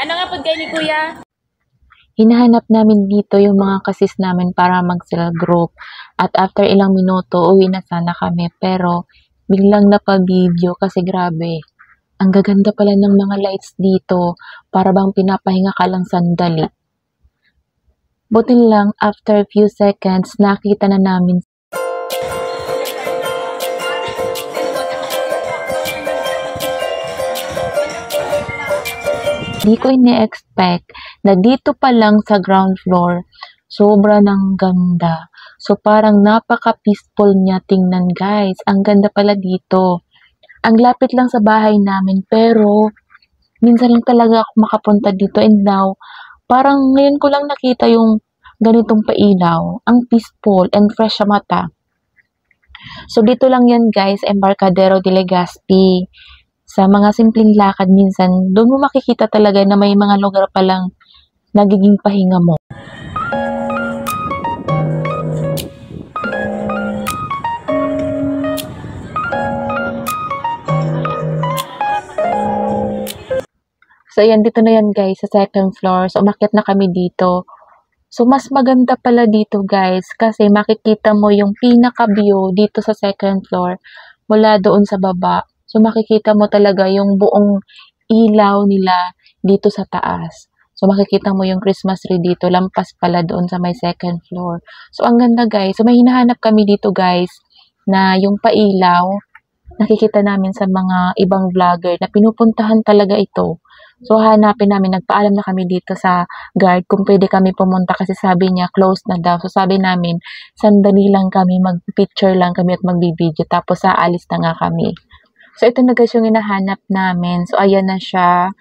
Ano nga po kayo ni Kuya? Hinahanap namin dito yung mga kasis namin para mag-cell group. At after ilang minuto, uwi na sana kami. Pero biglang napa-video kasi grabe. Ang gaganda pala ng mga lights dito. Para bang pinapahinga ka lang sandali. Buti lang, after few seconds, nakita na namin. Di ko ine-expect na dito pa lang sa ground floor, sobra ng ganda. So parang napaka-peaceful niya tingnan guys. Ang ganda pala dito. Ang lapit lang sa bahay namin pero minsan lang talaga ako makapunta dito and now, parang ngayon ko lang nakita yung ganitong pailaw. Ang peaceful and fresh sa mata. So dito lang yan guys, Embarcadero de Legazpi. Sa mga simpleng lakad minsan, doon mo makikita talaga na may mga lugar palang nagiging pahinga mo. So ayan, dito na yan guys, sa second floor. So umakyat na kami dito. So mas maganda pala dito guys, kasi makikita mo yung pinaka-view dito sa second floor mula doon sa baba. So, makikita mo talaga yung buong ilaw nila dito sa taas. So, makikita mo yung Christmas tree dito, lampas pala doon sa may second floor. So, ang ganda guys. So, may hinahanap kami dito guys, na yung pailaw, nakikita namin sa mga ibang vlogger na pinupuntahan talaga ito. So, hanapin namin, nagpaalam na kami dito sa guard kung pwede kami pumunta kasi sabi niya, closed na daw. So, sabi namin, sandali lang kami, mag-picture lang kami at mag-video, tapos aalis na nga kami. So, ito na guys yung hinahanap namin. So, ayan na siya.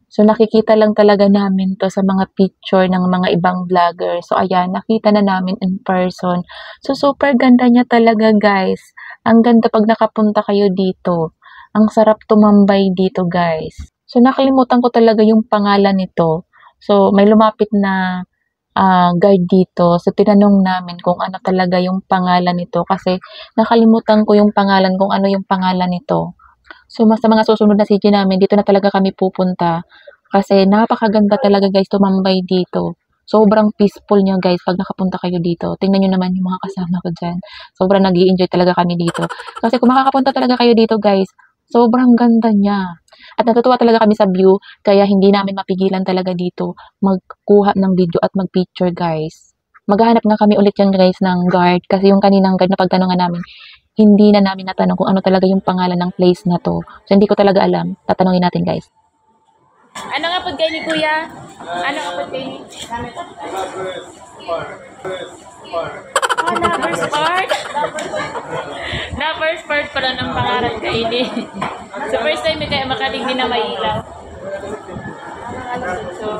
So, nakikita lang talaga namin to sa mga picture ng mga ibang vlogger. So, ayan, nakita na namin in person. So, super ganda niya talaga guys. Ang ganda pag nakapunta kayo dito. Ang sarap tumambay dito guys. So, nakalimutan ko talaga yung pangalan nito. So, may lumapit na guard dito. So, tinanong namin kung ano talaga yung pangalan nito. Kasi, nakalimutan ko yung pangalan kung ano yung pangalan nito. So, sa mga susunod na CG namin, dito na talaga kami pupunta. Kasi napakaganda talaga guys tumambay dito. Sobrang peaceful niya guys pag nakapunta kayo dito. Tingnan nyo naman yung mga kasama ko dyan. Sobrang nag-i-enjoy talaga kami dito. Kasi kung makakapunta talaga kayo dito guys, sobrang ganda niya. At natutuwa talaga kami sa view, kaya hindi namin mapigilan talaga dito magkuha ng video at mag-picture guys. Maghahanap nga kami ulit yan guys ng guard. Kasi yung kaninang guard na pagtanungan namin, hindi na namin natanong kung ano talaga yung pangalan ng place na to. So, hindi ko talaga alam. Tatanungin natin, guys. Ano nga po kayo ni Kuya? Ano nga po kayo ni? Lovers part? Lovers part pala ng pangarap kayo ni. So, first time may kaya makaligni na may ilaw. So,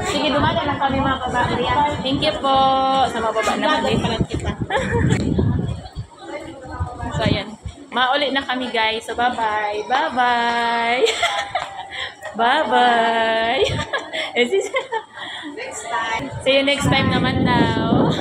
sige, dumaga lang kami mga babae. Thank you po. Sa mga baba naman din. So, ayan. Mauli na kami guys. So, bye-bye. Bye-bye. Bye-bye. See you next time naman now.